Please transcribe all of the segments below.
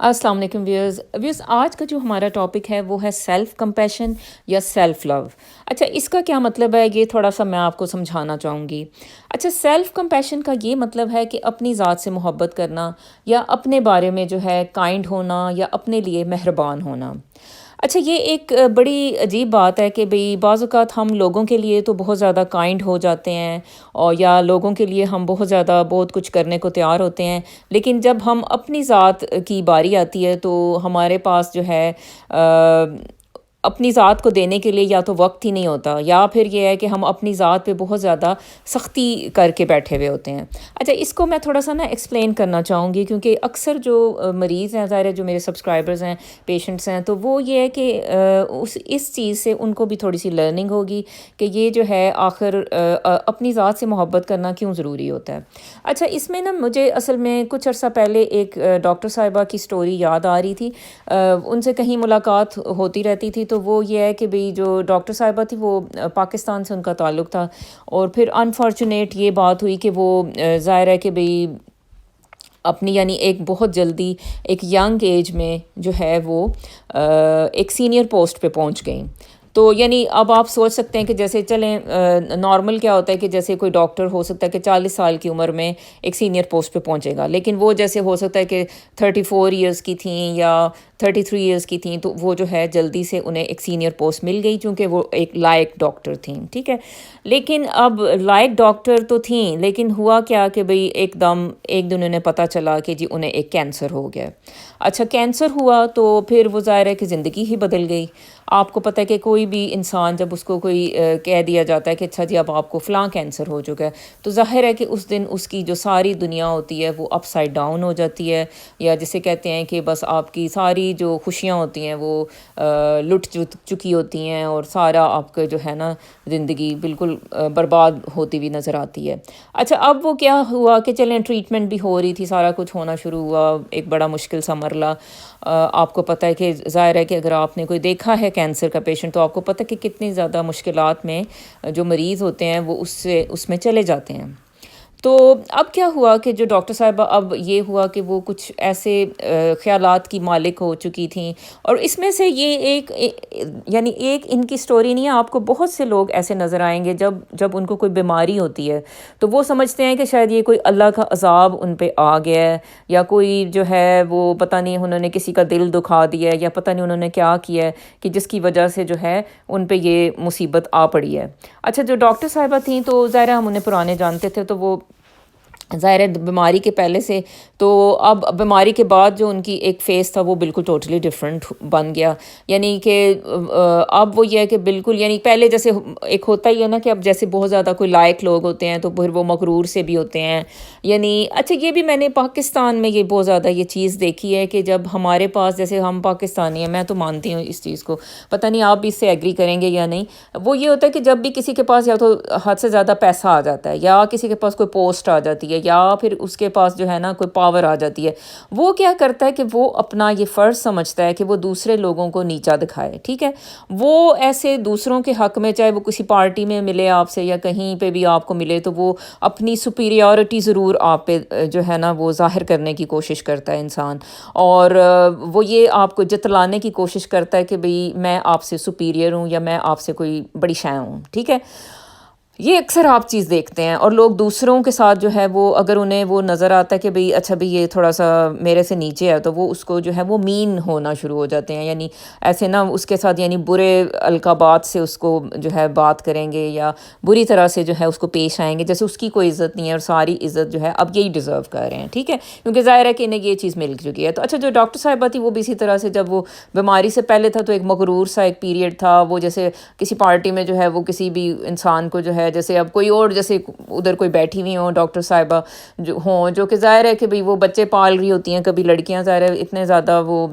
السلام علیکم ویورز آج کا جو ہمارا ٹاپک ہے وہ ہے سیلف کمپیشن یا سیلف لو. اچھا، اس کا کیا مطلب ہے یہ تھوڑا سا میں آپ کو سمجھانا چاہوں گی. اچھا، سیلف کمپیشن کا یہ مطلب ہے کہ اپنی ذات سے محبت کرنا یا اپنے بارے میں جو ہے کائنڈ ہونا یا اپنے لیے مہربان ہونا. اچھا، یہ ایک بڑی عجیب بات ہے کہ بھئی بعض اوقات ہم لوگوں کے لیے تو بہت زیادہ کائنڈ ہو جاتے ہیں، اور یا لوگوں کے لیے ہم بہت زیادہ بہت کچھ کرنے کو تیار ہوتے ہیں، لیکن جب ہم اپنی ذات کی باری آتی ہے تو ہمارے پاس جو ہے اپنی ذات کو دینے کے لیے یا تو وقت ہی نہیں ہوتا، یا پھر یہ ہے کہ ہم اپنی ذات پہ بہت زیادہ سختی کر کے بیٹھے ہوئے ہوتے ہیں. اچھا، اس کو میں تھوڑا سا نا ایکسپلین کرنا چاہوں گی، کیونکہ اکثر جو مریض ہیں، ظاہر ہے جو میرے سبسکرائبرز ہیں، پیشنٹس ہیں، تو وہ یہ ہے کہ اس چیز سے ان کو بھی تھوڑی سی لرننگ ہوگی کہ یہ جو ہے آخر اپنی ذات سے محبت کرنا کیوں ضروری ہوتا ہے. اچھا، اس میں نا مجھے اصل میں کچھ عرصہ پہلے ایک ڈاکٹر صاحبہ کی سٹوری یاد آ رہی تھی. ان سے کہیں ملاقات ہوتی رہتی تھی، تو وہ یہ ہے کہ بھئی جو ڈاکٹر صاحبہ تھی وہ پاکستان سے ان کا تعلق تھا، اور پھر انفارچونیٹ یہ بات ہوئی کہ وہ ظاہر ہے کہ بھئی اپنی یعنی ایک بہت جلدی ایک ینگ ایج میں جو ہے وہ ایک سینئر پوسٹ پہ پہنچ گئیں. تو یعنی اب آپ سوچ سکتے ہیں کہ جیسے چلیں نارمل کیا ہوتا ہے کہ جیسے کوئی ڈاکٹر ہو سکتا ہے کہ 40 سال کی عمر میں ایک سینئر پوسٹ پہ پہنچے گا، لیکن وہ جیسے ہو سکتا ہے کہ 34 ایئرس کی تھیں یا 33 ایئرس کی تھیں، تو وہ جو ہے جلدی سے انہیں ایک سینئر پوسٹ مل گئی، چونکہ وہ ایک لائق ڈاکٹر تھیں. ٹھیک ہے، لیکن اب لائق ڈاکٹر تو تھیں، لیکن ہوا کیا کہ بھئی ایک دن انہیں پتہ چلا کہ جی انہیں ایک کینسر ہو گیا. اچھا، کینسر ہوا تو پھر وہ ظاہر ہے کہ زندگی ہی بدل گئی. آپ کو پتہ ہے کہ کوئی بھی انسان جب اس کو کوئی کہہ دیا جاتا ہے کہ اچھا جی اب آپ کو فلاں کینسر ہو چکا ہے، تو ظاہر ہے کہ اس دن اس کی جو ساری دنیا ہوتی ہے وہ اپ سائڈ ڈاؤن ہو جاتی ہے، یا جسے کہتے ہیں کہ بس آپ کی ساری جو خوشیاں ہوتی ہیں وہ لٹ چکی ہوتی ہیں، اور سارا آپ کا جو ہے نا زندگی بالکل برباد ہوتی ہوئی نظر آتی ہے. اچھا، اب وہ کیا ہوا کہ چلیں ٹریٹمنٹ بھی ہو رہی تھی، سارا کچھ ہونا شروع ہوا، ایک بڑا مشکل سا مرحلہ. آپ کو پتہ ہے کہ ظاہر ہے کہ اگر آپ نے کوئی دیکھا ہے کینسر کا پیشنٹ، تو آپ کو پتہ ہے کہ کتنی زیادہ مشکلات میں جو مریض ہوتے ہیں وہ اس میں چلے جاتے ہیں. تو اب کیا ہوا کہ جو ڈاکٹر صاحبہ، اب یہ ہوا کہ وہ کچھ ایسے خیالات کی مالک ہو چکی تھیں، اور اس میں سے یہ یعنی ایک ان کی سٹوری نہیں ہے، آپ کو بہت سے لوگ ایسے نظر آئیں گے جب ان کو کوئی بیماری ہوتی ہے تو وہ سمجھتے ہیں کہ شاید یہ کوئی اللہ کا عذاب ان پہ آ گیا ہے، یا کوئی جو ہے وہ پتہ نہیں انہوں نے کسی کا دل دکھا دیا ہے، یا پتہ نہیں انہوں نے کیا کیا ہے کہ جس کی وجہ سے جو ہے ان پہ یہ مصیبت آ پڑی ہے. اچھا، جو ڈاکٹر صاحبہ تھیں تو ظاہر ہم انہیں پرانے جانتے تھے، تو وہ ظاہر ہے بیماری کے پہلے سے، تو اب بیماری کے بعد جو ان کی ایک فیس تھا وہ بالکل ٹوٹلی ڈیفرنٹ بن گیا. یعنی کہ اب وہ یہ ہے کہ بالکل یعنی پہلے جیسے ایک ہوتا ہی ہے نا کہ اب جیسے بہت زیادہ کوئی لائق لوگ ہوتے ہیں تو پھر وہ مغرور سے بھی ہوتے ہیں. یعنی اچھا، یہ بھی میں نے پاکستان میں یہ بہت زیادہ یہ چیز دیکھی ہے کہ جب ہمارے پاس، جیسے ہم پاکستانی ہیں، میں تو مانتی ہوں اس چیز کو، پتہ نہیں آپ بھی اس سے ایگری کریں گے یا نہیں، وہ یہ ہوتا ہے کہ جب بھی کسی کے پاس یا تو حد سے زیادہ پیسہ آ جاتا ہے، یا کسی کے پاس کوئی پوسٹ آ جاتی ہے، یا پھر اس کے پاس جو ہے نا کوئی پاور آ جاتی ہے، وہ کیا کرتا ہے کہ وہ اپنا یہ فرض سمجھتا ہے کہ وہ دوسرے لوگوں کو نیچا دکھائے. ٹھیک ہے، وہ ایسے دوسروں کے حق میں، چاہے وہ کسی پارٹی میں ملے آپ سے یا کہیں پہ بھی آپ کو ملے، تو وہ اپنی سپیریورٹی ضرور آپ پہ جو ہے نا وہ ظاہر کرنے کی کوشش کرتا ہے انسان، اور وہ یہ آپ کو جتلانے کی کوشش کرتا ہے کہ بھئی میں آپ سے سپیریئر ہوں، یا میں آپ سے کوئی بڑی شے ہوں. ٹھیک ہے، یہ اکثر آپ چیز دیکھتے ہیں، اور لوگ دوسروں کے ساتھ جو ہے وہ اگر انہیں وہ نظر آتا ہے کہ بھئی اچھا بھئی یہ تھوڑا سا میرے سے نیچے ہے، تو وہ اس کو جو ہے وہ مین ہونا شروع ہو جاتے ہیں. یعنی ایسے نا اس کے ساتھ یعنی برے القابات سے اس کو جو ہے بات کریں گے، یا بری طرح سے جو ہے اس کو پیش آئیں گے، جیسے اس کی کوئی عزت نہیں ہے، اور ساری عزت جو ہے اب یہی ڈیزرو کر رہے ہیں. ٹھیک ہے، کیونکہ ظاہر ہے کہ انہیں یہ چیز مل چکی ہے. تو اچھا، جو ڈاکٹر صاحبہ تھی وہ بھی اسی طرح سے، جب وہ بیماری سے پہلے تھا تو ایک مغرور سا ایک پیریڈ تھا، وہ جیسے کسی پارٹی میں جو ہے وہ کسی بھی انسان کو جو ہے، جیسے اب کوئی اور جیسے ادھر کوئی بیٹھی ہوئی ہوں ڈاکٹر صاحبہ جو ہوں، جو کہ ظاہر ہے کہ بھئی وہ بچے پال رہی ہوتی ہیں، کبھی لڑکیاں ظاہر ہے اتنے زیادہ وہ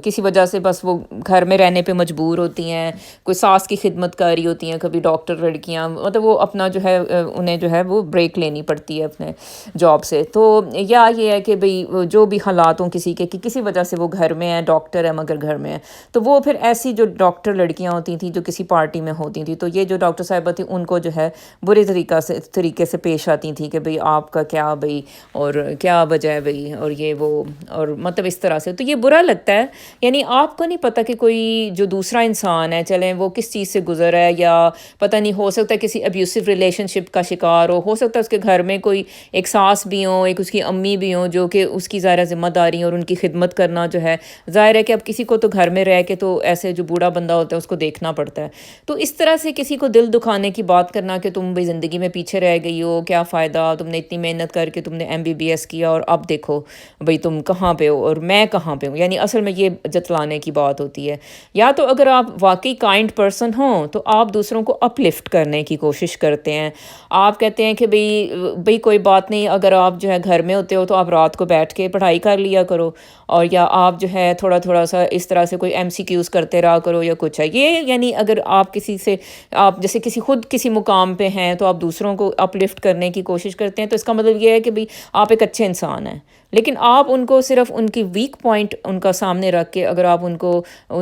کسی وجہ سے بس وہ گھر میں رہنے پہ مجبور ہوتی ہیں، کوئی ساس کی خدمت کاری ہوتی ہیں، کبھی ڈاکٹر لڑکیاں، مطلب وہ اپنا جو ہے انہیں جو ہے وہ بریک لینی پڑتی ہے اپنے جاب سے. تو یا یہ ہے کہ بھئی جو بھی حالات ہوں کسی کے، کہ کسی وجہ سے وہ گھر میں ہے، ڈاکٹر ہے مگر گھر میں ہے، تو وہ پھر ایسی جو ڈاکٹر لڑکیاں ہوتی تھیں جو کسی پارٹی میں ہوتی تھیں، تو یہ جو ڈاکٹر صاحبہ تھی ان کو جو ہے برے طریقے سے پیش آتی تھیں کہ بھئی آپ کا کیا بھئی اور کیا وجہ ہے بھئی اور یہ وہ، اور مطلب اس طرح سے، تو یہ برا لگتا ہے. یعنی آپ کو نہیں پتہ کہ کوئی جو دوسرا انسان ہے چلیں وہ کس چیز سے گزر ہے، یا پتہ نہیں، ہو سکتا ہے کسی ابیوسو ریلیشن شپ کا شکار ہو سکتا ہے اس کے گھر میں کوئی ایک ساس بھی ہوں، ایک اس کی امی بھی ہوں جو کہ اس کی ظاہر ذمہ داری اور ان کی خدمت کرنا جو ہے ظاہر ہے کہ اب کسی کو تو گھر میں رہ کے تو ایسے جو بوڑھا بندہ ہوتا ہے اس کو دیکھنا پڑتا ہے. تو اس طرح سے کسی کو دل دکھانے کی بات کرنا کہ تم بھئی زندگی میں پیچھے رہ گئی ہو، کیا فائدہ، تم نے اتنی محنت کر کے تم نے MBBS کیا اور اب دیکھو بھئی تم کہاں پہ ہو اور میں کہاں پہ ہوں، یعنی اصل میں یہ جتلانے کی بات ہوتی ہے. یا تو اگر آپ واقعی کائنڈ پرسن ہوں تو آپ دوسروں کو اپ لفٹ کرنے کی کوشش کرتے ہیں. آپ کہتے ہیں کہ بھئی کوئی بات نہیں، اگر آپ جو ہے گھر میں ہوتے ہو تو آپ رات کو بیٹھ کے پڑھائی کر لیا کرو، اور یا آپ جو ہے تھوڑا سا اس طرح سے کوئی MCQs کرتے رہا کرو یا کچھ ہے. یہ یعنی اگر آپ کسی سے، آپ جیسے خود کسی مقام پہ ہیں تو آپ دوسروں کو اپ لفٹ کرنے کی کوشش کرتے ہیں، تو اس کا مطلب یہ ہے کہ بھئی آپ ایک اچھے انسان ہیں. لیکن آپ ان کو صرف ان کی ویک پوائنٹ ان کا سامنے رکھ کے اگر آپ ان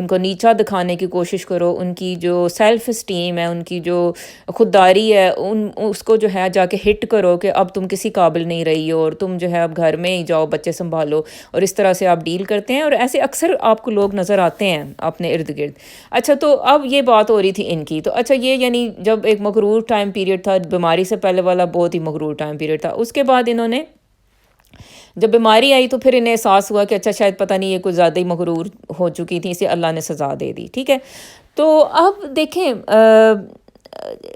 کو نیچا دکھانے کی کوشش کرو، ان کی جو سیلف اسٹیم ہے، ان کی جو خودداری ہے، اس کو جو ہے جا کے ہٹ کرو کہ اب تم کسی قابل نہیں رہی ہو اور تم جو ہے اب گھر میں ہی جاؤ، بچے سنبھالو، اور اس طرح سے آپ ڈیل کرتے ہیں. اور ایسے اکثر آپ کو لوگ نظر آتے ہیں اپنے ارد گرد. اچھا، تو اب یہ بات ہو رہی تھی ان کی، تو اچھا یہ یعنی جب ایک مغرور ٹائم پیریڈ تھا، بیماری سے پہلے والا بہت ہی مغرور ٹائم پیریڈ تھا. اس کے بعد انہوں نے جب بیماری آئی تو پھر انہیں احساس ہوا کہ اچھا شاید پتہ نہیں یہ کچھ زیادہ ہی مغرور ہو چکی تھی، اسے اللہ نے سزا دے دی. ٹھیک ہے، تو اب دیکھیں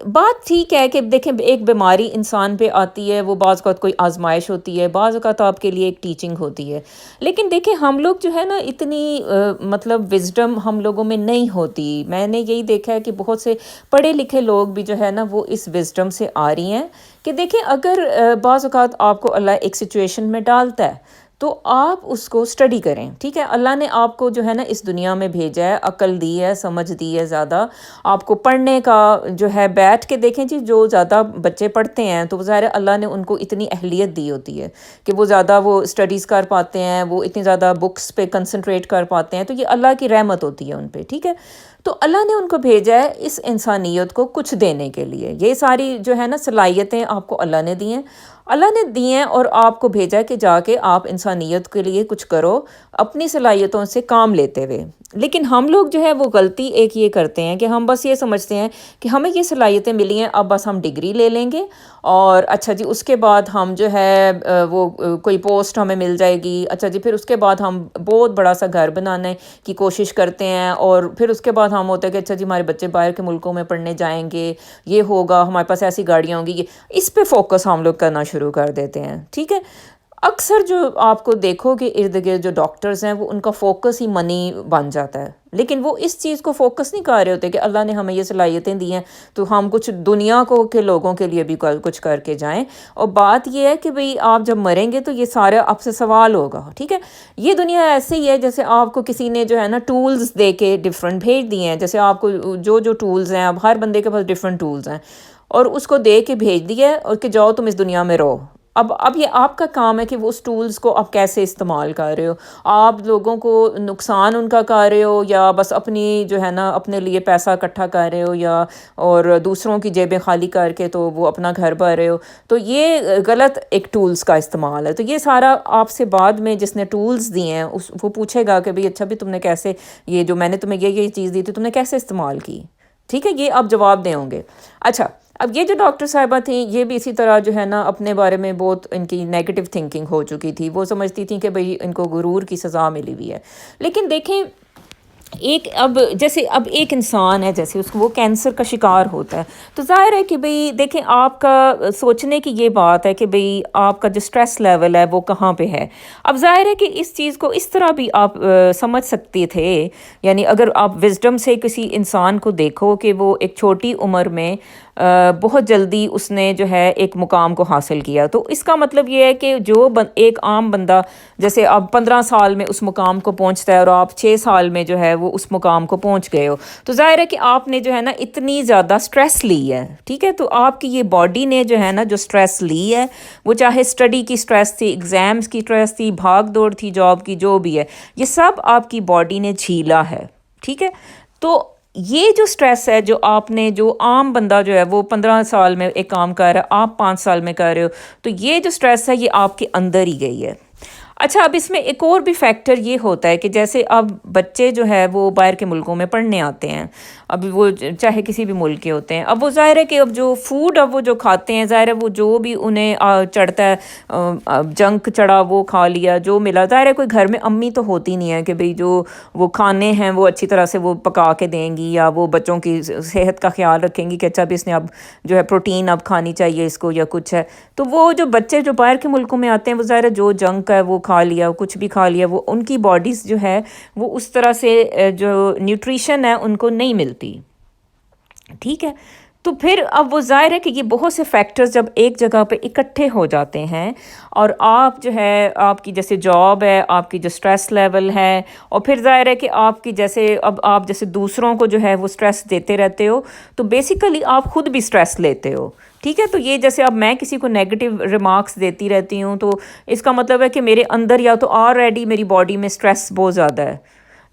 بات ٹھیک ہے کہ دیکھیں ایک بیماری انسان پہ آتی ہے، وہ بعض اوقات کوئی آزمائش ہوتی ہے، بعض اوقات آپ کے لیے ایک ٹیچنگ ہوتی ہے. لیکن دیکھیں ہم لوگ جو ہے نا اتنی مطلب وزڈم ہم لوگوں میں نہیں ہوتی. میں نے یہی دیکھا ہے کہ بہت سے پڑھے لکھے لوگ بھی جو ہے نا وہ اس وزڈم سے آ رہی ہیں کہ دیکھیں اگر بعض اوقات آپ کو اللہ ایک سچویشن میں ڈالتا ہے تو آپ اس کو اسٹڈی کریں. ٹھیک ہے، اللہ نے آپ کو جو ہے نا اس دنیا میں بھیجا ہے، عقل دی ہے، سمجھ دی ہے زیادہ آپ کو پڑھنے کا جو ہے. بیٹھ کے دیکھیں جی، جو زیادہ بچے پڑھتے ہیں تو ظاہر ہے اللہ نے ان کو اتنی اہلیت دی ہوتی ہے کہ وہ زیادہ وہ اسٹڈیز کر پاتے ہیں، وہ اتنی زیادہ بکس پہ کنسنٹریٹ کر پاتے ہیں، تو یہ اللہ کی رحمت ہوتی ہے ان پہ. ٹھیک ہے، تو اللہ نے ان کو بھیجا ہے اس انسانیت کو کچھ دینے کے لیے. یہ ساری جو ہے نا صلاحیتیں آپ کو اللہ نے دی ہیں، اللہ نے دی ہیں، اور آپ کو بھیجا کہ جا کے آپ انسانیت کے لیے کچھ کرو اپنی صلاحیتوں سے کام لیتے ہوئے. لیکن ہم لوگ جو ہے وہ غلطی ایک یہ کرتے ہیں کہ ہم بس یہ سمجھتے ہیں کہ ہمیں یہ صلاحیتیں ملی ہیں، اب بس ہم ڈگری لے لیں گے اور اچھا جی اس کے بعد ہم جو ہے وہ کوئی پوسٹ ہمیں مل جائے گی. اچھا جی پھر اس کے بعد ہم بہت بڑا سا گھر بنانے کی کوشش کرتے ہیں، اور پھر اس کے بعد ہم ہوتا ہے کہ اچھا جی ہمارے بچے باہر کے ملکوں میں پڑھنے جائیں گے، یہ ہوگا، ہمارے پاس ایسی گاڑیاں ہوں گی، اس پہ فوکس ہم لوگ کرنا شروع کر دیتے ہیں. ٹھیک ہے، اکثر جو آپ کو دیکھو کہ ارد گرد جو ڈاکٹرز ہیں وہ ان کا فوکس ہی منی بن جاتا ہے، لیکن وہ اس چیز کو فوکس نہیں کر رہے ہوتے کہ اللہ نے ہمیں یہ صلاحیتیں دی ہیں تو ہم کچھ دنیا کو کے لوگوں کے لیے بھی کچھ کر کے جائیں. اور بات یہ ہے کہ بھئی آپ جب مریں گے تو یہ سارا آپ سے سوال ہوگا. ٹھیک ہے، یہ دنیا ایسے ہی ہے جیسے آپ کو کسی نے جو ہے نا ٹولز دے کے ڈفرینٹ بھیج دیے ہیں. جیسے آپ کو جو ٹولز ہیں، اب ہر بندے کے پاس ڈفرینٹ ٹولز ہیں، اور اس کو دے کے بھیج دیا اور کہ جاؤ تم اس دنیا میں رہو. اب یہ آپ کا کام ہے کہ وہ اس ٹولز کو آپ کیسے استعمال کر رہے ہو. آپ لوگوں کو نقصان ان کا کر رہے ہو، یا بس اپنی جو ہے نا اپنے لیے پیسہ اکٹھا کر رہے ہو، یا اور دوسروں کی جیبیں خالی کر کے تو وہ اپنا گھر بھر رہے ہو. تو یہ غلط ایک ٹولز کا استعمال ہے. تو یہ سارا آپ سے بعد میں جس نے ٹولز دیے ہیں وہ پوچھے گا کہ بھئی اچھا بھی تم نے کیسے، یہ جو میں نے تمہیں یہ چیز دی تھی تم نے کیسے استعمال کی. ٹھیک ہے، یہ آپ جواب دیں ہوں گے. اچھا، اب یہ جو ڈاکٹر صاحبہ تھیں یہ بھی اسی طرح جو ہے نا اپنے بارے میں بہت ان کی نیگیٹو تھنکنگ ہو چکی تھی. وہ سمجھتی تھیں کہ بھئی ان کو غرور کی سزا ملی ہوئی ہے. لیکن دیکھیں اب ایک انسان ہے، جیسے اس کو وہ کینسر کا شکار ہوتا ہے، تو ظاہر ہے کہ بھئی دیکھیں آپ کا سوچنے کی یہ بات ہے کہ بھئی آپ کا جو سٹریس لیول ہے وہ کہاں پہ ہے. اب ظاہر ہے کہ اس چیز کو اس طرح بھی آپ سمجھ سکتے تھے، یعنی اگر آپ وزڈم سے کسی انسان کو دیکھو کہ وہ ایک چھوٹی عمر میں بہت جلدی اس نے جو ہے ایک مقام کو حاصل کیا، تو اس کا مطلب یہ ہے کہ جو ایک عام بندہ جیسے اب 15 سال میں اس مقام کو پہنچتا ہے اور آپ 6 سال میں جو ہے وہ اس مقام کو پہنچ گئے ہو، تو ظاہر ہے کہ آپ نے جو ہے نا اتنی زیادہ سٹریس لی ہے. ٹھیک ہے، تو آپ کی یہ باڈی نے جو ہے نا جو سٹریس لی ہے، وہ چاہے اسٹڈی کی سٹریس تھی، ایگزامز کی سٹریس تھی، بھاگ دوڑ تھی جاب کی، جو بھی ہے، یہ سب آپ کی باڈی نے جھیلا ہے. ٹھیک ہے، تو یہ جو سٹریس ہے جو آپ نے جو عام بندہ جو ہے وہ 15 سال میں ایک کام کر رہا ہے، آپ 5 سال میں کر رہے ہو، تو یہ جو سٹریس ہے یہ آپ کے اندر ہی گئی ہے۔ اچھا، اب اس میں ایک اور بھی فیکٹر یہ ہوتا ہے کہ جیسے اب بچے جو ہے وہ باہر کے ملکوں میں پڑھنے آتے ہیں، اب وہ چاہے کسی بھی ملک کے ہوتے ہیں، اب وہ ظاہر ہے کہ اب جو فوڈ اب وہ جو کھاتے ہیں، ظاہر ہے وہ جو بھی انہیں چڑھتا ہے، جنک چڑھا وہ کھا لیا جو ملا، ظاہر ہے کوئی گھر میں امی تو ہوتی نہیں ہے کہ بھئی جو وہ کھانے ہیں وہ اچھی طرح سے وہ پکا کے دیں گی یا وہ بچوں کی صحت کا خیال رکھیں گی کہ اچھا بھی اس نے اب جو ہے پروٹین اب کھانی چاہیے اس کو یا کچھ ہے۔ تو وہ جو بچے جو باہر کے ملکوں میں آتے ہیں وہ ظاہر ہے جو جنک ہے وہ کھا لیا، کچھ بھی کھا لیا، وہ ان کی باڈیز جو ہے وہ اس طرح سے جو نیوٹریشن ہے ان کو نہیں ملتی، ٹھیک ہے۔ تو پھر اب وہ ظاہر ہے کہ یہ بہت سے فیکٹرز جب ایک جگہ پہ اکٹھے ہو جاتے ہیں، اور آپ جو ہے آپ کی جیسے جاب ہے، آپ کی جو سٹریس لیول ہے، اور پھر ظاہر ہے کہ آپ کی جیسے اب آپ جیسے دوسروں کو جو ہے وہ سٹریس دیتے رہتے ہو، تو بیسیکلی آپ خود بھی سٹریس لیتے ہو، ٹھیک ہے۔ تو یہ جیسے اب میں کسی کو نیگیٹو ریمارکس دیتی رہتی ہوں تو اس کا مطلب ہے کہ میرے اندر یا تو آلریڈی میری باڈی میں سٹریس بہت زیادہ ہے،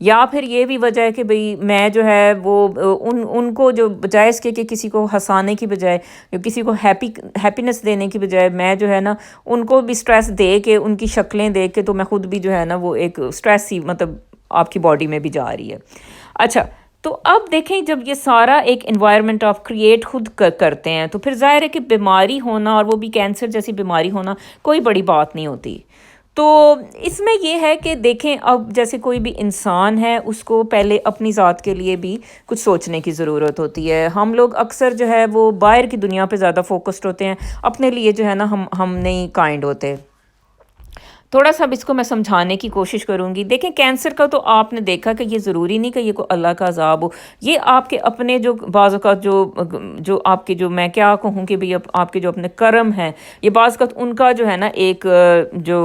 یا پھر یہ بھی وجہ ہے کہ بھئی میں جو ہے وہ ان کو جو بجائے اس کے کہ کسی کو ہنسانے کی بجائے یا کسی کو ہیپینس دینے کی بجائے میں جو ہے نا ان کو بھی سٹریس دے کے ان کی شکلیں دیکھ کے تو میں خود بھی جو ہے نا وہ ایک سٹریس ہی مطلب آپ کی باڈی میں بھی جا رہی ہے۔ اچھا، تو اب دیکھیں جب یہ سارا ایک انوائرمنٹ آپ کریٹ خود کرتے ہیں تو پھر ظاہر ہے کہ بیماری ہونا اور وہ بھی کینسر جیسی بیماری ہونا کوئی بڑی بات نہیں ہوتی۔ تو اس میں یہ ہے کہ دیکھیں اب جیسے کوئی بھی انسان ہے اس کو پہلے اپنی ذات کے لیے بھی کچھ سوچنے کی ضرورت ہوتی ہے۔ ہم لوگ اکثر جو ہے وہ باہر کی دنیا پہ زیادہ فوکسڈ ہوتے ہیں، اپنے لیے جو ہے نا ہم نہیں کائنڈ ہوتے۔ تھوڑا سا اب اس کو میں سمجھانے کی کوشش کروں گی۔ دیکھیں کینسر کا تو آپ نے دیکھا کہ یہ ضروری نہیں کہ یہ کوئی اللہ کا عذاب ہو، یہ آپ کے اپنے جو بعض اوقات جو آپ کے جو میں کیا کہوں کہ بھئی آپ کے جو اپنے کرم ہیں، یہ بعض اوقات ان کا جو ہے نا ایک جو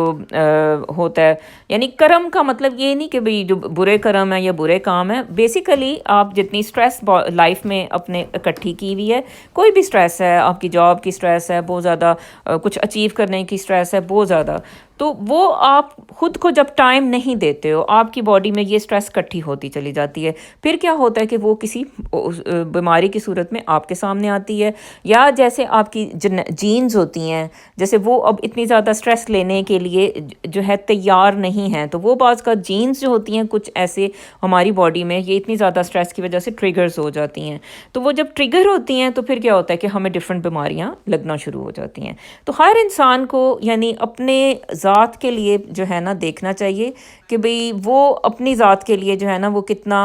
ہوتا ہے، یعنی کرم کا مطلب یہ نہیں کہ بھئی جو برے کرم ہے یا برے کام ہے، بیسیکلی آپ جتنی سٹریس لائف میں اپنے اکٹھی کی ہوئی ہے، کوئی بھی سٹریس ہے، آپ کی جاب کی سٹریس ہے بہت زیادہ، کچھ اچیو کرنے کی سٹریس ہے بہت زیادہ، تو وہ آپ خود کو جب ٹائم نہیں دیتے ہو آپ کی باڈی میں یہ سٹریس کٹھی ہوتی چلی جاتی ہے، پھر کیا ہوتا ہے کہ وہ کسی بیماری کی صورت میں آپ کے سامنے آتی ہے، یا جیسے آپ کی جینز ہوتی ہیں جیسے وہ اب اتنی زیادہ سٹریس لینے کے لیے جو ہے تیار نہیں ہیں، تو وہ بعض کا جینز جو ہوتی ہیں کچھ ایسے ہماری باڈی میں یہ اتنی زیادہ سٹریس کی وجہ سے ٹریگرز ہو جاتی ہیں، تو وہ جب ٹریگر ہوتی ہیں تو پھر کیا ہوتا ہے کہ ہمیں ڈفرینٹ بیماریاں لگنا شروع ہو جاتی ہیں۔ تو ہر انسان کو یعنی اپنے ذات کے لیے جو ہے نا دیکھنا چاہیے کہ بھئی وہ اپنی ذات کے لیے جو ہے نا وہ کتنا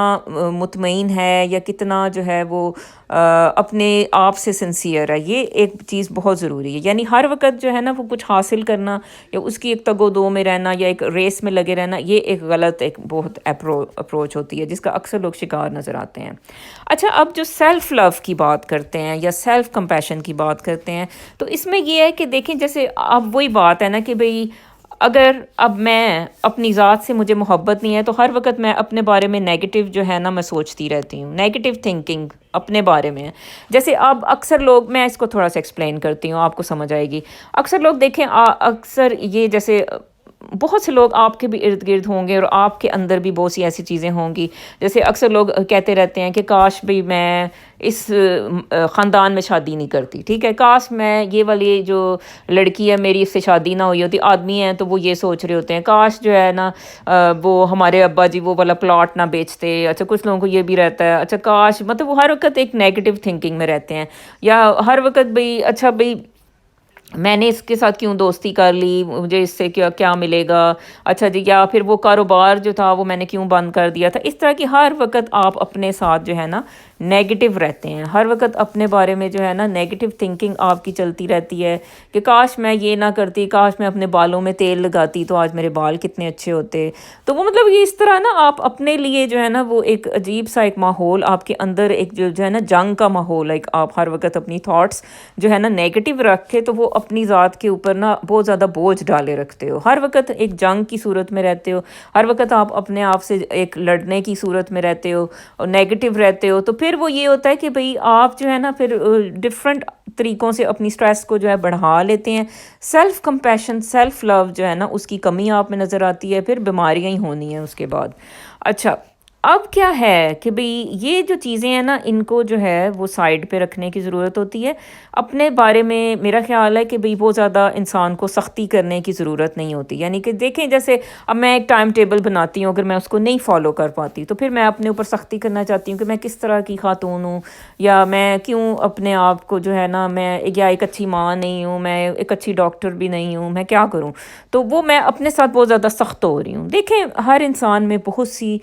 مطمئن ہے یا کتنا جو ہے وہ اپنے آپ سے سنسیئر ہے، یہ ایک چیز بہت ضروری ہے۔ یعنی ہر وقت جو ہے نا وہ کچھ حاصل کرنا یا اس کی ایک تگ و دو میں رہنا یا ایک ریس میں لگے رہنا، یہ ایک غلط ایک بہت اپروچ ہوتی ہے جس کا اکثر لوگ شکار نظر آتے ہیں۔ اچھا، اب جو سیلف لو کی بات کرتے ہیں یا سیلف کمپیشن کی بات کرتے ہیں تو اس میں یہ ہے کہ دیکھیں جیسے اب وہی بات ہے نا کہ بھئی اگر اب میں اپنی ذات سے مجھے محبت نہیں ہے تو ہر وقت میں اپنے بارے میں نیگیٹو جو ہے نا میں سوچتی رہتی ہوں، نیگیٹو تھنکنگ اپنے بارے میں ہے۔ جیسے اب اکثر لوگ، میں اس کو تھوڑا سا ایکسپلین کرتی ہوں آپ کو سمجھ آئے گی، اکثر لوگ دیکھیں اکثر یہ جیسے بہت سے لوگ آپ کے بھی ارد گرد ہوں گے اور آپ کے اندر بھی بہت سی ایسی چیزیں ہوں گی، جیسے اکثر لوگ کہتے رہتے ہیں کہ کاش بھی میں اس خاندان میں شادی نہیں کرتی، ٹھیک ہے، کاش میں یہ والی جو لڑکی ہے میری اس سے شادی نہ ہوئی ہوتی، آدمی ہیں تو وہ یہ سوچ رہے ہوتے ہیں کاش جو ہے نا وہ ہمارے ابا جی وہ والا پلاٹ نہ بیچتے۔ اچھا، کچھ لوگوں کو یہ بھی رہتا ہے اچھا کاش، مطلب وہ ہر وقت ایک نیگیٹو تھنکنگ میں رہتے ہیں، یا ہر وقت بھئی اچھا بھئی میں نے اس کے ساتھ کیوں دوستی کر لی، مجھے اس سے کیا ملے گا، اچھا جی، یا پھر وہ کاروبار جو تھا وہ میں نے کیوں بند کر دیا تھا۔ اس طرح کی ہر وقت آپ اپنے ساتھ جو ہے نا نیگیٹو رہتے ہیں، ہر وقت اپنے بارے میں جو ہے نا نیگیٹو تھنکنگ آپ کی چلتی رہتی ہے کہ کاش میں یہ نہ کرتی، کاش میں اپنے بالوں میں تیل لگاتی تو آج میرے بال کتنے اچھے ہوتے۔ تو وہ مطلب یہ اس طرح نا آپ اپنے لیے جو ہے نا وہ ایک عجیب سا ایک ماحول آپ کے اندر ایک جو ہے نا جنگ کا ماحول ہے، آپ ہر وقت اپنی تھاٹس جو ہے نا نیگیٹو رکھ کے تو وہ اپنی ذات کے اوپر نا بہت زیادہ بوجھ ڈالے رکھتے ہو، ہر وقت ایک جنگ کی صورت میں رہتے ہو، ہر وقت آپ اپنے آپ سے ایک لڑنے کی صورت میں رہتے ہو اور نیگیٹو رہتے ہو، تو پھر وہ یہ ہوتا ہے کہ بھئی آپ جو ہے نا پھر ڈفرینٹ طریقوں سے اپنی سٹریس کو جو ہے بڑھا لیتے ہیں۔ سیلف کمپیشن، سیلف لو جو ہے نا اس کی کمی آپ میں نظر آتی ہے، پھر بیماریاں ہی ہونی ہیں اس کے بعد۔ اچھا، اب کیا ہے کہ بھئی یہ جو چیزیں ہیں نا ان کو جو ہے وہ سائڈ پہ رکھنے کی ضرورت ہوتی ہے. اپنے بارے میں میرا خیال ہے کہ بھئی بہت زیادہ انسان کو سختی کرنے کی ضرورت نہیں ہوتی. یعنی کہ دیکھیں جیسے اب میں ایک ٹائم ٹیبل بناتی ہوں، اگر میں اس کو نہیں فالو کر پاتی تو پھر میں اپنے اوپر سختی کرنا چاہتی ہوں کہ میں کس طرح کی خاتون ہوں، یا میں کیوں اپنے آپ کو جو ہے نا میں یا ایک اچھی ماں نہیں ہوں، میں ایک اچھی ڈاکٹر بھی نہیں ہوں، میں کیا کروں. تو وہ میں اپنے ساتھ بہت زیادہ سخت ہو رہی ہوں. دیکھیں ہر انسان میں بہت سی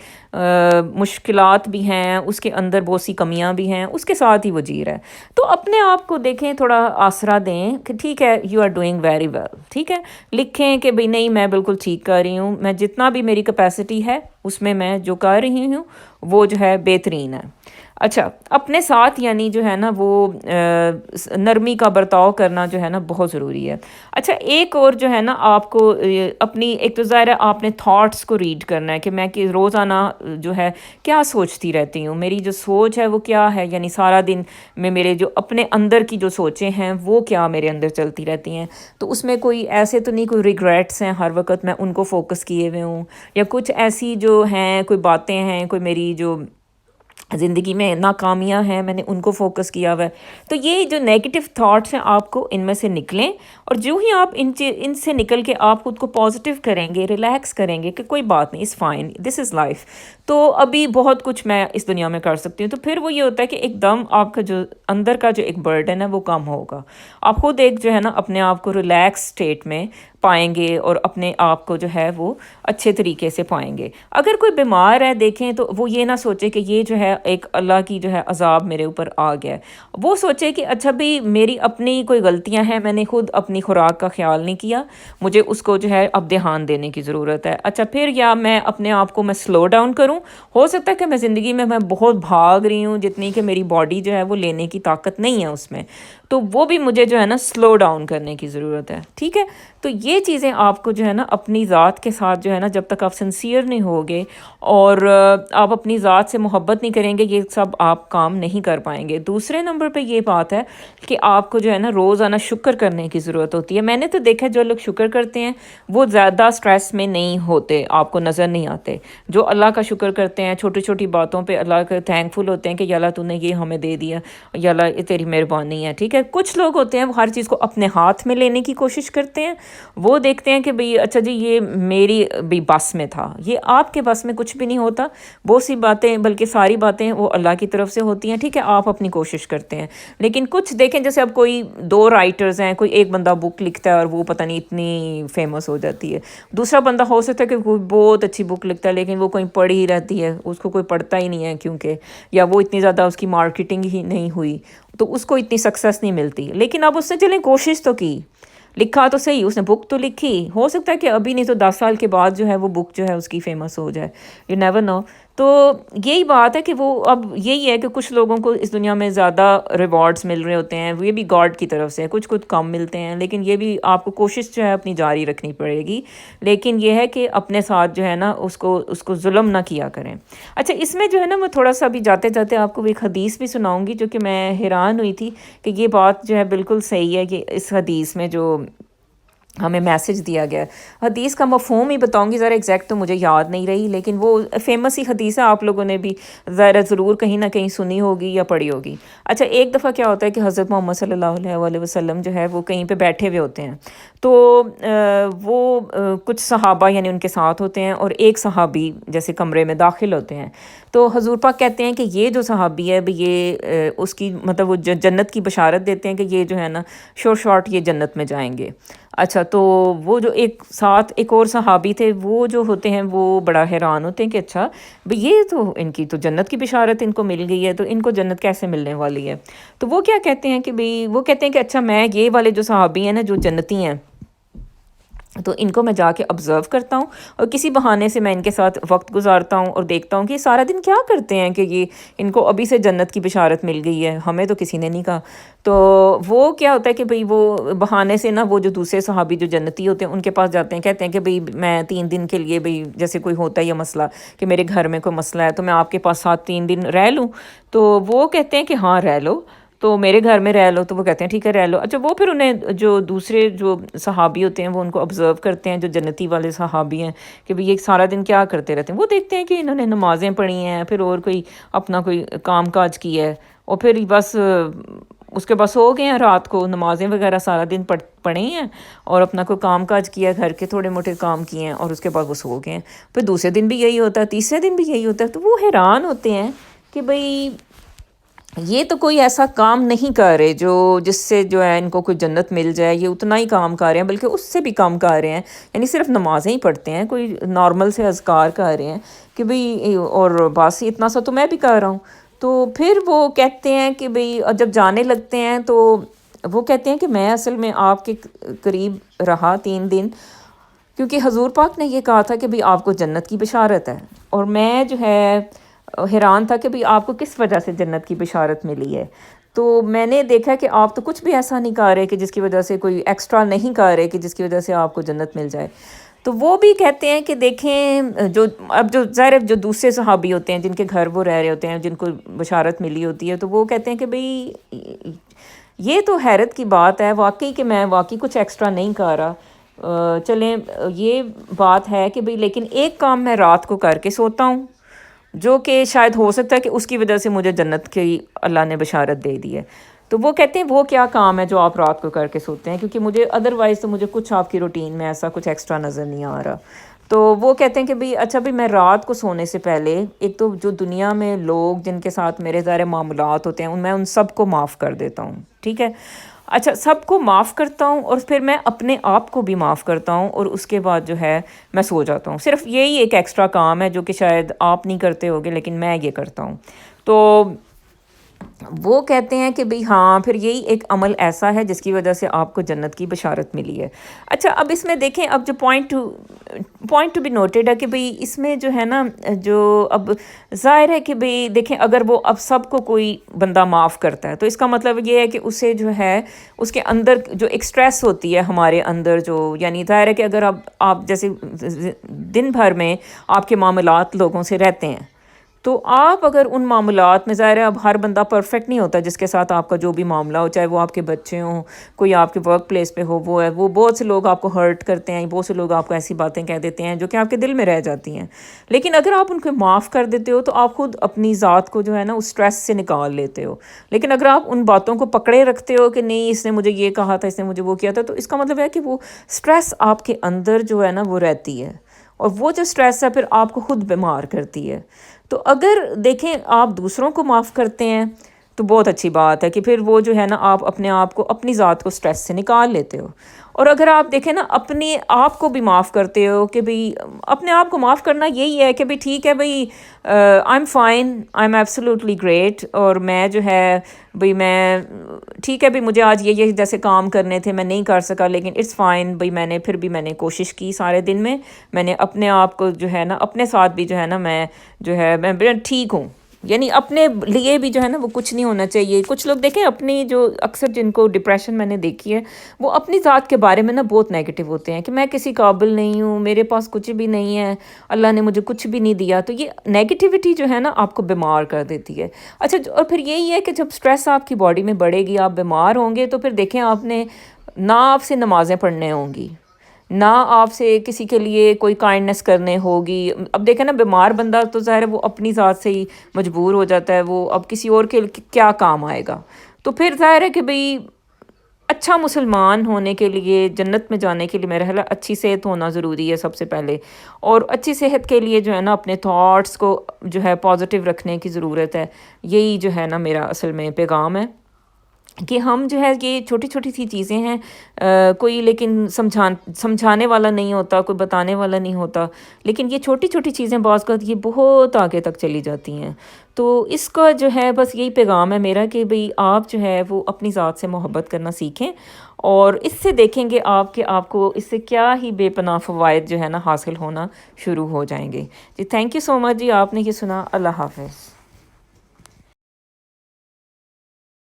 مشکلات بھی ہیں، اس کے اندر بہت سی کمیاں بھی ہیں، اس کے ساتھ ہی وہ جی رہا ہے. تو اپنے آپ کو دیکھیں، تھوڑا آسرا دیں کہ ٹھیک ہے، you are doing very well. ٹھیک ہے، لکھیں کہ بھئی نہیں میں بالکل ٹھیک کر رہی ہوں، میں جتنا بھی میری کیپیسٹی ہے اس میں جو کر رہی ہوں وہ جو ہے بہترین ہے. اچھا، اپنے ساتھ یعنی جو ہے نا وہ نرمی کا برتاؤ کرنا جو ہے نا بہت ضروری ہے. اچھا، ایک اور جو ہے نا آپ کو اپنی ایک تو ظاہر ہے آپ نے تھاٹس کو ریڈ کرنا ہے کہ میں کہ روزانہ جو ہے کیا سوچتی رہتی ہوں، میری جو سوچ ہے وہ کیا ہے. یعنی سارا دن میں میرے جو اپنے اندر کی جو سوچیں ہیں وہ کیا میرے اندر چلتی رہتی ہیں. تو اس میں کوئی ایسے تو نہیں کوئی ریگریٹس ہیں ہر وقت میں ان کو فوکس کیے ہوئے ہوں، یا کچھ ایسی جو ہیں کوئی باتیں ہیں، کوئی میری جو زندگی میں ناکامیاں ہیں میں نے ان کو فوکس کیا ہوا ہے. تو یہ جو نیگیٹو تھاٹس ہیں آپ کو ان میں سے نکلیں، اور جو ہی آپ ان سے نکل کے آپ خود کو پازیٹیو کریں گے، ریلیکس کریں گے کہ کوئی بات نہیں، it's fine, this is life. تو ابھی بہت کچھ میں اس دنیا میں کر سکتی ہوں. تو پھر وہ یہ ہوتا ہے کہ ایک دم آپ کا جو اندر کا جو ایک برڈن ہے وہ کم ہوگا. آپ خود ایک جو ہے نا اپنے آپ کو ریلیکس اسٹیٹ میں پائیں گے، اور اپنے آپ کو جو ہے وہ اچھے طریقے سے پائیں گے. اگر کوئی بیمار ہے دیکھیں تو وہ یہ نہ سوچے کہ یہ جو ہے ایک اللہ کی جو ہے عذاب میرے اوپر آ گیا ہے. وہ سوچے کہ اچھا بھی میری اپنی کوئی غلطیاں ہیں، میں نے خود اپنی خوراک کا خیال نہیں کیا، مجھے اس کو جو ہے اب دھیان دینے کی ضرورت ہے. اچھا، پھر یا میں اپنے آپ کو میں سلو ڈاؤن کروں. ہو سکتا ہے کہ میں زندگی میں بہت بھاگ رہی ہوں جتنی کہ میری باڈی جو ہے وہ لینے کی طاقت نہیں ہے اس میں، تو وہ بھی مجھے جو ہے نا سلو ڈاؤن کرنے کی ضرورت ہے. ٹھیک ہے، تو یہ چیزیں آپ کو جو ہے نا اپنی ذات کے ساتھ جو ہے نا جب تک آپ سنسیئر نہیں ہوگے اور آپ اپنی ذات سے محبت نہیں کریں گے، یہ سب آپ کام نہیں کر پائیں گے. دوسرے نمبر پہ یہ بات ہے کہ آپ کو جو ہے نا روزانہ شکر کرنے کی ضرورت ہوتی ہے. میں نے تو دیکھا جو لوگ شکر کرتے ہیں وہ زیادہ سٹریس میں نہیں ہوتے، آپ کو نظر نہیں آتے. جو اللہ کا شکر کرتے ہیں، چھوٹی چھوٹی باتوں پہ اللہ کا تھینک فل ہوتے ہیں کہ یا اللہ تو نے یہ ہمیں دے دیا، یا اللہ یہ تیری مہربانی ہے. ٹھیک ہے، کچھ لوگ ہوتے ہیں وہ ہر چیز کو اپنے ہاتھ میں لینے کی کوشش کرتے ہیں. وہ دیکھتے ہیں کہ بھئی اچھا جی یہ میری بھی بس میں تھا. یہ آپ کے بس میں کچھ بھی نہیں ہوتا. بہت سی باتیں بلکہ ساری باتیں وہ اللہ کی طرف سے ہوتی ہیں. ٹھیک ہے، آپ اپنی کوشش کرتے ہیں. لیکن کچھ دیکھیں جیسے اب کوئی دو رائٹرز ہیں، کوئی ایک بندہ بک لکھتا ہے اور وہ پتہ نہیں اتنی فیمس ہو جاتی ہے. دوسرا بندہ ہو سکتا ہے کہ کوئی بہت اچھی بک لکھتا ہے لیکن وہ کوئی پڑھی ہی رہتی ہے، اس کو کوئی پڑھتا ہی نہیں ہے کیونکہ، یا وہ اتنی زیادہ اس کی مارکیٹنگ ہی نہیں ہوئی تو اس کو اتنی سکسیس نہیں ملتی. لیکن اب اس نے چلیں کوشش تو کی، لکھا تو صحیح، اس نے بک تو لکھی. ہو سکتا ہے کہ ابھی نہیں تو 10 سال کے بعد جو ہے وہ بک جو ہے اس کی فیمس ہو جائے، یو نیور نو. تو یہی بات ہے کہ وہ اب یہی ہے کہ کچھ لوگوں کو اس دنیا میں زیادہ ریوارڈز مل رہے ہوتے ہیں، وہ یہ بھی گاڈ کی طرف سے، کچھ کم ملتے ہیں. لیکن یہ بھی آپ کو کوشش جو ہے اپنی جاری رکھنی پڑے گی. لیکن یہ ہے کہ اپنے ساتھ جو ہے نا اس کو ظلم نہ کیا کریں. اچھا، اس میں جو ہے نا میں تھوڑا سا بھی جاتے جاتے آپ کو ایک حدیث بھی سناؤں گی جو کہ میں حیران ہوئی تھی کہ یہ بات جو ہے بالکل صحیح ہے کہ اس حدیث میں جو ہمیں میسج دیا گیا ہے. حدیث کا مفہوم ہی بتاؤں گی، ذرا ایگزیکٹ تو مجھے یاد نہیں رہی، لیکن وہ فیمس ہی حدیث ہے، آپ لوگوں نے بھی ضرور کہیں نہ کہیں سنی ہوگی یا پڑھی ہوگی. اچھا، ایک دفعہ کیا ہوتا ہے کہ حضرت محمد صلی اللہ علیہ وسلم جو ہے وہ کہیں پہ بیٹھے ہوئے ہوتے ہیں. تو وہ کچھ صحابہ یعنی ان کے ساتھ ہوتے ہیں، اور ایک صحابی جیسے کمرے میں داخل ہوتے ہیں. تو حضور پاک کہتے ہیں کہ یہ جو صحابی ہے بھی یہ اس کی مطلب وہ جنت کی بشارت دیتے ہیں کہ یہ جو ہے نا شارٹ یہ جنت میں جائیں گے. اچھا، تو وہ جو ایک ساتھ ایک اور صحابی تھے وہ جو ہوتے ہیں وہ بڑا حیران ہوتے ہیں کہ اچھا بھئی یہ تو ان کی تو جنت کی بشارت ان کو مل گئی ہے، تو ان کو جنت کیسے ملنے والی ہے. تو وہ کیا کہتے ہیں کہ بھئی وہ کہتے ہیں کہ اچھا میں یہ والے جو صحابی ہیں نا جو جنتی ہیں، تو ان کو میں جا کے آبزرو کرتا ہوں اور کسی بہانے سے میں ان کے ساتھ وقت گزارتا ہوں اور دیکھتا ہوں کہ یہ سارا دن کیا کرتے ہیں کہ یہ ان کو ابھی سے جنت کی بشارت مل گئی ہے، ہمیں تو کسی نے نہیں کہا. تو وہ کیا ہوتا ہے کہ بھئی وہ بہانے سے نا وہ جو دوسرے صحابی جو جنتی ہوتے ہیں ان کے پاس جاتے ہیں، کہتے ہیں کہ بھئی میں 3 دن کے لیے بھئی جیسے کوئی ہوتا ہے یہ مسئلہ کہ میرے گھر میں کوئی مسئلہ ہے تو میں آپ کے پاس ساتھ 3 دن رہ لوں. تو وہ کہتے ہیں کہ ہاں رہ لو. تو میرے گھر میں رہ لو، تو وہ کہتے ہیں ٹھیک ہے رہ لو. اچھا وہ پھر انہیں جو دوسرے جو صحابی ہوتے ہیں وہ ان کو آبزرو کرتے ہیں، جو جنتی والے صحابی ہیں، کہ بھئی یہ سارا دن کیا کرتے رہتے ہیں. وہ دیکھتے ہیں کہ انہوں نے نمازیں پڑھی ہیں، پھر اور کوئی اپنا کوئی کام کاج کیا ہے، اور پھر بس اس کے بعد سو گئے ہیں رات کو، نمازیں وغیرہ سارا دن پڑھی ہیں، اور اپنا کوئی کام کاج کیا ہے، گھر کے تھوڑے موٹے کام کیے ہیں، اور اس کے بعد وہ سو گئے ہیں. پھر دوسرے دن بھی یہی ہوتا ہے، تیسرے دن بھی یہی ہوتا ہے. تو وہ حیران ہوتے ہیں کہ بھئی یہ تو کوئی ایسا کام نہیں کر رہے جس سے جو ہے ان کو کوئی جنت مل جائے. یہ اتنا ہی کام کر رہے ہیں، بلکہ اس سے بھی کام کر رہے ہیں. یعنی صرف نمازیں ہی پڑھتے ہیں، کوئی نارمل سے اذکار کر رہے ہیں کہ بھئی، اور بس اتنا سا تو میں بھی کر رہا ہوں. تو پھر وہ کہتے ہیں کہ بھئی جب جانے لگتے ہیں تو وہ کہتے ہیں کہ میں اصل میں آپ کے قریب رہا 3 دن، کیونکہ حضور پاک نے یہ کہا تھا کہ بھئی آپ کو جنت کی بشارت ہے. اور میں جو ہے حیران تھا کہ بھئی آپ کو کس وجہ سے جنت کی بشارت ملی ہے. تو میں نے دیکھا کہ آپ تو کچھ بھی ایسا نہیں کر رہے کہ جس کی وجہ سے، کوئی ایکسٹرا نہیں کر رہے کہ جس کی وجہ سے آپ کو جنت مل جائے. تو وہ بھی کہتے ہیں کہ دیکھیں، جو ظاہر جو دوسرے صحابی ہوتے ہیں جن کے گھر وہ رہ رہے ہوتے ہیں، جن کو بشارت ملی ہوتی ہے، تو وہ کہتے ہیں کہ بھئی یہ تو حیرت کی بات ہے واقعی، کہ میں واقعی کچھ ایکسٹرا نہیں کر رہا. چلیں یہ بات ہے کہ بھئی لیکن ایک کام میں رات کو کر کے سوتا ہوں، جو کہ شاید ہو سکتا ہے کہ اس کی وجہ سے مجھے جنت کی اللہ نے بشارت دے دی ہے. تو وہ کہتے ہیں وہ کیا کام ہے جو آپ رات کو کر کے سوتے ہیں، کیونکہ مجھے ادروائز تو مجھے کچھ آپ کی روٹین میں ایسا کچھ ایکسٹرا نظر نہیں آ رہا. تو وہ کہتے ہیں کہ بھئی اچھا بھئی میں رات کو سونے سے پہلے ایک تو جو دنیا میں لوگ جن کے ساتھ میرے ظاہر معاملات ہوتے ہیں، میں ان سب کو معاف کر دیتا ہوں. ٹھیک ہے، اچھا سب کو معاف کرتا ہوں، اور پھر میں اپنے آپ کو بھی معاف کرتا ہوں، اور اس کے بعد جو ہے میں سو جاتا ہوں. صرف یہی ایک ایکسٹرا کام ہے جو کہ شاید آپ نہیں کرتے ہوگے، لیکن میں یہ کرتا ہوں. تو وہ کہتے ہیں کہ بھئی ہاں پھر یہی ایک عمل ایسا ہے جس کی وجہ سے آپ کو جنت کی بشارت ملی ہے. اچھا اب اس میں دیکھیں، اب جو پوائنٹ ٹو بی نوٹیڈ ہے کہ بھئی اس میں جو ہے نا، جو اب ظاہر ہے کہ بھئی دیکھیں، اگر وہ اب سب کو کوئی بندہ معاف کرتا ہے تو اس کا مطلب یہ ہے کہ اسے جو ہے اس کے اندر جو ایک سٹریس ہوتی ہے ہمارے اندر، جو یعنی ظاہر ہے کہ اگر آپ جیسے دن بھر میں آپ کے معاملات لوگوں سے رہتے ہیں، تو آپ اگر ان معاملات میں، ظاہر ہے اب ہر بندہ پرفیکٹ نہیں ہوتا جس کے ساتھ آپ کا جو بھی معاملہ ہو، چاہے وہ آپ کے بچے ہوں، کوئی آپ کے ورک پلیس پہ ہو، وہ بہت سے لوگ آپ کو ہرٹ کرتے ہیں، بہت سے لوگ آپ کو ایسی باتیں کہہ دیتے ہیں جو کہ آپ کے دل میں رہ جاتی ہیں. لیکن اگر آپ ان کو معاف کر دیتے ہو تو آپ خود اپنی ذات کو جو ہے نا اس سٹریس سے نکال لیتے ہو. لیکن اگر آپ ان باتوں کو پکڑے رکھتے ہو کہ نہیں اس نے مجھے یہ کہا تھا، اس نے مجھے وہ کیا تھا، تو اس کا مطلب ہے کہ وہ سٹریس آپ کے اندر جو ہے نا وہ رہتی ہے، اور وہ جو سٹریس ہے پھر آپ کو خود بیمار کرتی ہے. تو اگر دیکھیں آپ دوسروں کو معاف کرتے ہیں تو بہت اچھی بات ہے کہ پھر وہ جو ہے نا آپ اپنے آپ کو، اپنی ذات کو سٹریس سے نکال لیتے ہو. اور اگر آپ دیکھیں نا اپنے آپ کو بھی معاف کرتے ہو، کہ بھئی اپنے آپ کو معاف کرنا یہی ہے کہ بھئی ٹھیک ہے بھئی، I am fine, I am absolutely great, اور میں جو ہے بھئی میں ٹھیک ہے بھئی مجھے آج یہ جیسے کام کرنے تھے میں نہیں کر سکا، لیکن اٹس فائن بھئی، میں نے کوشش کی سارے دن میں نے اپنے آپ کو جو ہے نا اپنے ساتھ بھی جو ہے نا میں جو ہے میں ٹھیک ہوں. یعنی اپنے لیے بھی جو ہے نا وہ کچھ نہیں ہونا چاہیے. کچھ لوگ دیکھیں اپنی جو اکثر جن کو ڈپریشن میں نے دیکھی ہے، وہ اپنی ذات کے بارے میں نا بہت نیگیٹو ہوتے ہیں کہ میں کسی قابل نہیں ہوں، میرے پاس کچھ بھی نہیں ہے، اللہ نے مجھے کچھ بھی نہیں دیا. تو یہ نیگیٹیوٹی جو ہے نا آپ کو بیمار کر دیتی ہے. اچھا اور پھر یہی ہے کہ جب سٹریس آپ کی باڈی میں بڑھے گی، آپ بیمار ہوں گے، تو پھر دیکھیں آپ نے نہ آپ سے نمازیں پڑھنے ہوں گی، نہ آپ سے کسی کے لیے کوئی کائنڈنس کرنے ہوگی. اب دیکھیں نا بیمار بندہ تو ظاہر ہے وہ اپنی ذات سے ہی مجبور ہو جاتا ہے، وہ اب کسی اور کے کیا کام آئے گا. تو پھر ظاہر ہے کہ بھئی اچھا مسلمان ہونے کے لیے، جنت میں جانے کے لیے میرا خیال ہے اچھی صحت ہونا ضروری ہے سب سے پہلے. اور اچھی صحت کے لیے جو ہے نا اپنے تھاٹس کو جو ہے پازیٹیو رکھنے کی ضرورت ہے. یہی جو ہے نا میرا اصل میں پیغام ہے کہ ہم جو ہے یہ چھوٹی چھوٹی سی چیزیں ہیں، کوئی لیکن سمجھانے والا نہیں ہوتا، کوئی بتانے والا نہیں ہوتا، لیکن یہ چھوٹی چھوٹی چیزیں بعض کا یہ بہت آگے تک چلی جاتی ہیں. تو اس کا جو ہے بس یہی پیغام ہے میرا کہ بھئی آپ جو ہے وہ اپنی ذات سے محبت کرنا سیکھیں، اور اس سے دیکھیں گے آپ کو اس سے کیا ہی بے پناہ فوائد جو ہے نا حاصل ہونا شروع ہو جائیں گے. جی تھینک یو سو مچ جی، آپ نے یہ سنا. اللہ حافظ.